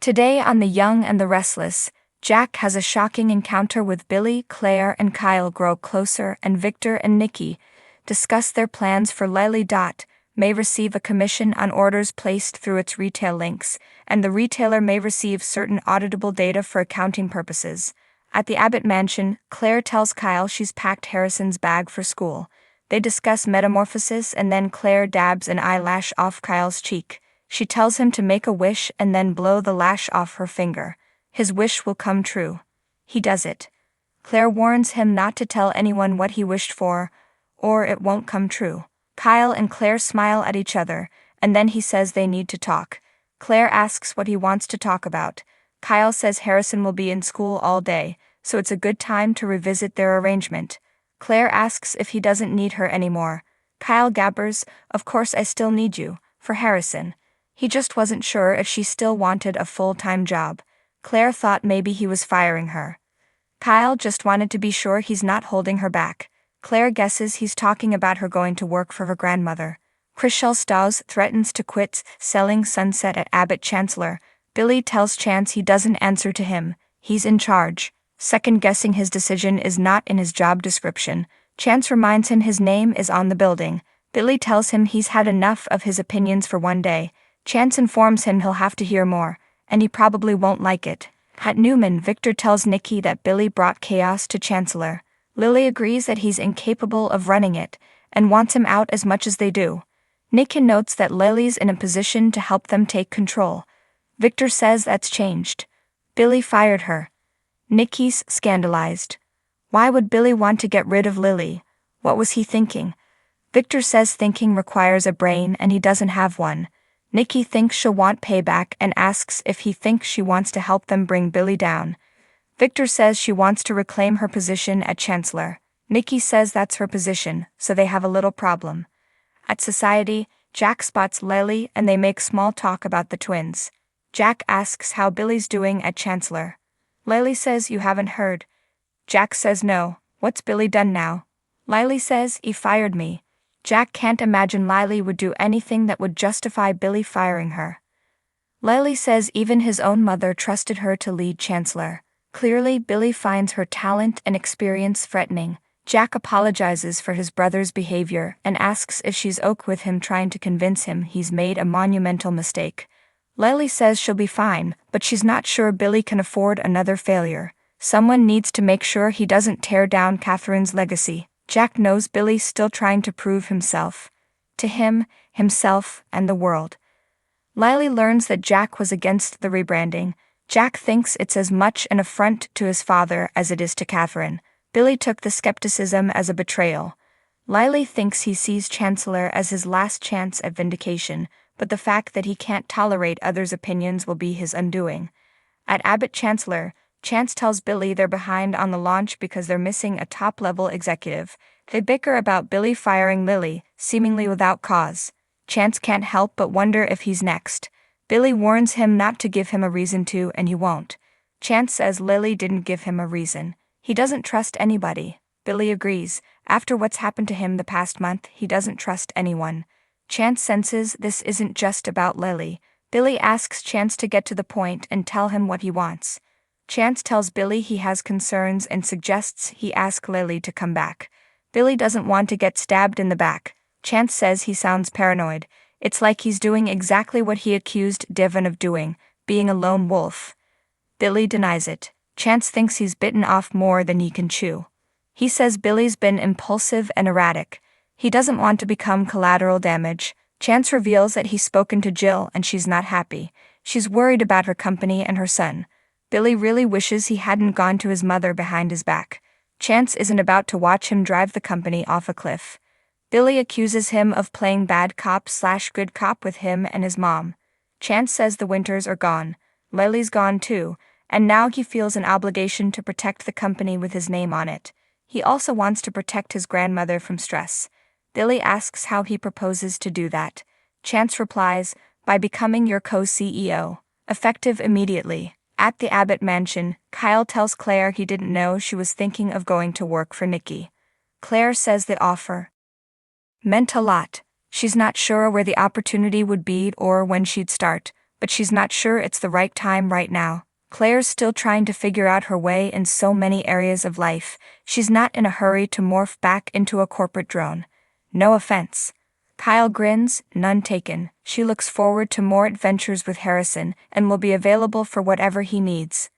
Today on The Young and the Restless, Jack has a shocking encounter with Billy. Claire and Kyle grow closer, and Victor and Nikki discuss their plans for Lily. May receive a commission on orders placed through its retail links, and the retailer may receive certain auditable data for accounting purposes. At the Abbott mansion, Claire tells Kyle she's packed Harrison's bag for school. They discuss metamorphosis, and then Claire dabs an eyelash off Kyle's cheek. She tells him to make a wish and then blow the lash off her finger. His wish will come true. He does it. Claire warns him not to tell anyone what he wished for, or it won't come true. Kyle and Claire smile at each other, and then he says they need to talk. Claire asks what he wants to talk about. Kyle says Harrison will be in school all day, so it's a good time to revisit their arrangement. Claire asks if he doesn't need her anymore. Kyle gabbers, "Of course I still need you, for Harrison." He just wasn't sure if she still wanted a full-time job. Claire thought maybe he was firing her. Kyle just wanted to be sure he's not holding her back. Claire guesses he's talking about her going to work for her grandmother. Chriselle Staus threatens to quit selling Sunset at Abbott Chancellor. Billy tells Chance he doesn't answer to him. He's in charge. Second-guessing his decision is not in his job description. Chance reminds him his name is on the building. Billy tells him he's had enough of his opinions for one day. Chance informs him he'll have to hear more, and he probably won't like it. At Newman, Victor tells Nikki that Billy brought chaos to Chancellor. Lily agrees that he's incapable of running it, and wants him out as much as they do. Nikki notes that Lily's in a position to help them take control. Victor says that's changed. Billy fired her. Nikki's scandalized. Why would Billy want to get rid of Lily? What was he thinking? Victor says thinking requires a brain and he doesn't have one. Nikki thinks she'll want payback and asks if he thinks she wants to help them bring Billy down. Victor says she wants to reclaim her position at Chancellor. Nikki says that's her position, so they have a little problem. At Society, Jack spots Lily and they make small talk about the twins. Jack asks how Billy's doing at Chancellor. Lily says you haven't heard. Jack says no, what's Billy done now? Lily says he fired me. Jack can't imagine Lily would do anything that would justify Billy firing her. Lily says even his own mother trusted her to lead Chancellor. Clearly, Billy finds her talent and experience threatening. Jack apologizes for his brother's behavior and asks if she's okay with him trying to convince him he's made a monumental mistake. Lily says she'll be fine, but she's not sure Billy can afford another failure. Someone needs to make sure he doesn't tear down Catherine's legacy. Jack knows Billy's still trying to prove himself. To him, himself, and the world. Lily learns that Jack was against the rebranding. Jack thinks it's as much an affront to his father as it is to Catherine. Billy took the skepticism as a betrayal. Lily thinks he sees Chancellor as his last chance at vindication, but the fact that he can't tolerate others' opinions will be his undoing. At Abbott Chancellor, Chance tells Billy they're behind on the launch because they're missing a top-level executive. They bicker about Billy firing Lily, seemingly without cause. Chance can't help but wonder if he's next. Billy warns him not to give him a reason to, and he won't. Chance says Lily didn't give him a reason. He doesn't trust anybody. Billy agrees. After what's happened to him the past month, he doesn't trust anyone. Chance senses this isn't just about Lily. Billy asks Chance to get to the point and tell him what he wants. Chance tells Billy he has concerns and suggests he ask Lily to come back. Billy doesn't want to get stabbed in the back. Chance says he sounds paranoid. It's like he's doing exactly what he accused Devon of doing, being a lone wolf. Billy denies it. Chance thinks he's bitten off more than he can chew. He says Billy's been impulsive and erratic. He doesn't want to become collateral damage. Chance reveals that he's spoken to Jill and she's not happy. She's worried about her company and her son. Billy really wishes he hadn't gone to his mother behind his back. Chance isn't about to watch him drive the company off a cliff. Billy accuses him of playing bad cop/good cop with him and his mom. Chance says the Winters are gone. Lily's gone too, and now he feels an obligation to protect the company with his name on it. He also wants to protect his grandmother from stress. Billy asks how he proposes to do that. Chance replies, by becoming your co-CEO, effective immediately. At the Abbott mansion, Kyle tells Claire he didn't know she was thinking of going to work for Nikki. Claire says the offer meant a lot. She's not sure where the opportunity would be or when she'd start, but she's not sure it's the right time right now. Claire's still trying to figure out her way in so many areas of life. She's not in a hurry to morph back into a corporate drone. No offense. Kyle grins, none taken. She looks forward to more adventures with Harrison and will be available for whatever he needs.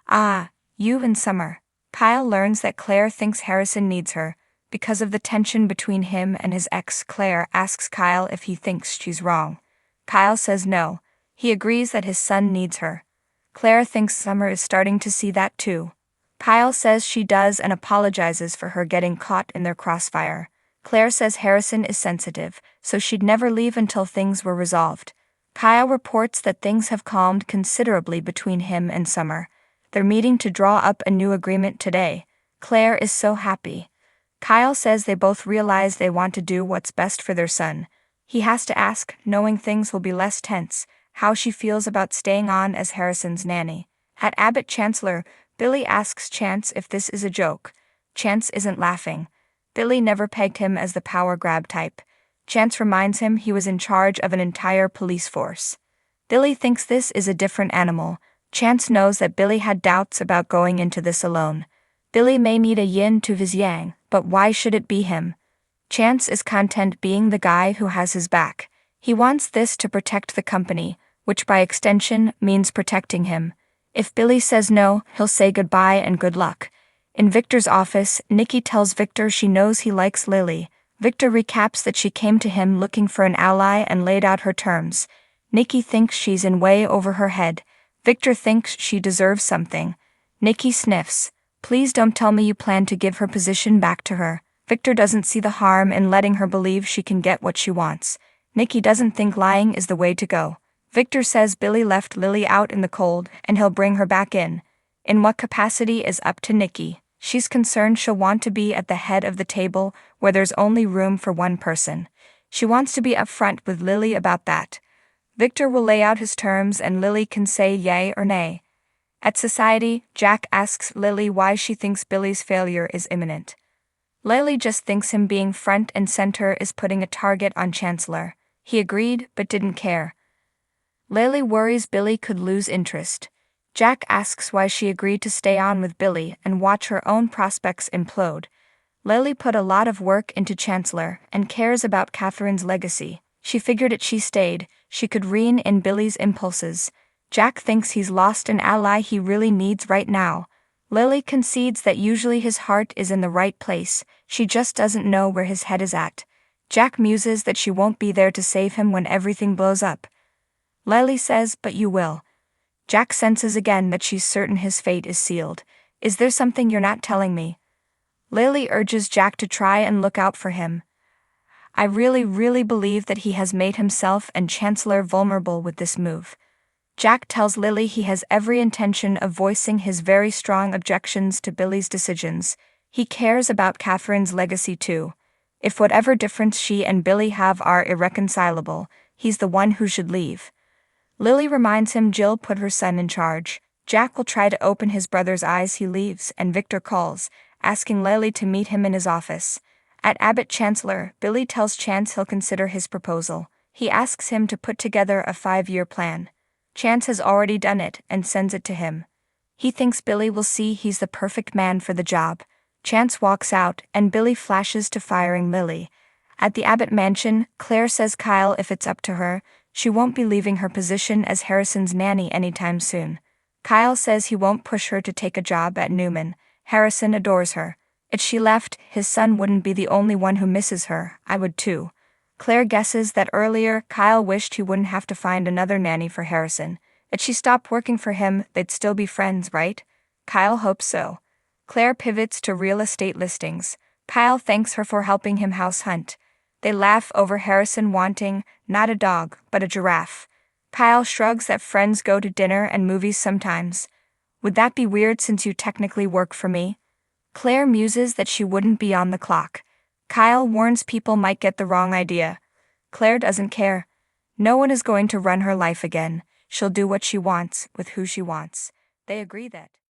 Ah, you and Summer. Kyle learns that Claire thinks Harrison needs her. Because of the tension between him and his ex, Claire asks Kyle if he thinks she's wrong. Kyle says no. He agrees that his son needs her. Claire thinks Summer is starting to see that too. Kyle says she does and apologizes for her getting caught in their crossfire. Claire says Harrison is sensitive, so she'd never leave until things were resolved. Kyle reports that things have calmed considerably between him and Summer. They're meeting to draw up a new agreement today. Claire is so happy. Kyle says they both realize they want to do what's best for their son. He has to ask, knowing things will be less tense, how she feels about staying on as Harrison's nanny. At Abbott Chancellor, Billy asks Chance if this is a joke. Chance isn't laughing. Billy never pegged him as the power grab type. Chance reminds him he was in charge of an entire police force. Billy thinks this is a different animal. Chance knows that Billy had doubts about going into this alone. Billy may need a yin to his yang, but why should it be him? Chance is content being the guy who has his back. He wants this to protect the company, which by extension means protecting him. If Billy says no, he'll say goodbye and good luck. In Victor's office, Nikki tells Victor she knows he likes Lily. Victor recaps that she came to him looking for an ally and laid out her terms. Nikki thinks she's in way over her head. Victor thinks she deserves something. Nikki sniffs. Please don't tell me you plan to give her position back to her. Victor doesn't see the harm in letting her believe she can get what she wants. Nikki doesn't think lying is the way to go. Victor says Billy left Lily out in the cold and he'll bring her back in. In what capacity is up to Nikki. She's concerned she'll want to be at the head of the table where there's only room for one person. She wants to be upfront with Lily about that. Victor will lay out his terms and Lily can say yay or nay. At Society, Jack asks Lily why she thinks Billy's failure is imminent. Lily just thinks him being front and center is putting a target on Chancellor. He agreed but didn't care. Lily worries Billy could lose interest. Jack asks why she agreed to stay on with Billy and watch her own prospects implode. Lily put a lot of work into Chancellor and cares about Catherine's legacy. She figured if she stayed, she could rein in Billy's impulses. Jack thinks he's lost an ally he really needs right now. Lily concedes that usually his heart is in the right place, she just doesn't know where his head is at. Jack muses that she won't be there to save him when everything blows up. Lily says, but you will. Jack senses again that she's certain his fate is sealed. Is there something you're not telling me? Lily urges Jack to try and look out for him. I really believe that he has made himself and Chancellor vulnerable with this move. Jack tells Lily he has every intention of voicing his very strong objections to Billy's decisions. He cares about Catherine's legacy too. If whatever difference she and Billy have are irreconcilable, he's the one who should leave. Lily reminds him Jill put her son in charge. Jack will try to open his brother's eyes he leaves and Victor calls, asking Lily to meet him in his office. At Abbott Chancellor, Billy tells Chance he'll consider his proposal. He asks him to put together a 5-year plan. Chance has already done it and sends it to him. He thinks Billy will see he's the perfect man for the job. Chance walks out and Billy flashes to firing Lily. At the Abbott mansion, Claire says Kyle if it's up to her, she won't be leaving her position as Harrison's nanny anytime soon. Kyle says he won't push her to take a job at Newman. Harrison adores her. If she left, his son wouldn't be the only one who misses her, I would too. Claire guesses that earlier, Kyle wished he wouldn't have to find another nanny for Harrison. If she stopped working for him, they'd still be friends, right? Kyle hopes so. Claire pivots to real estate listings. Kyle thanks her for helping him house hunt. They laugh over Harrison wanting, not a dog, but a giraffe. Kyle shrugs that friends go to dinner and movies sometimes. Would that be weird since you technically work for me? Claire muses that she wouldn't be on the clock. Kyle warns people might get the wrong idea. Claire doesn't care. No one is going to run her life again. She'll do what she wants, with who she wants. They agree that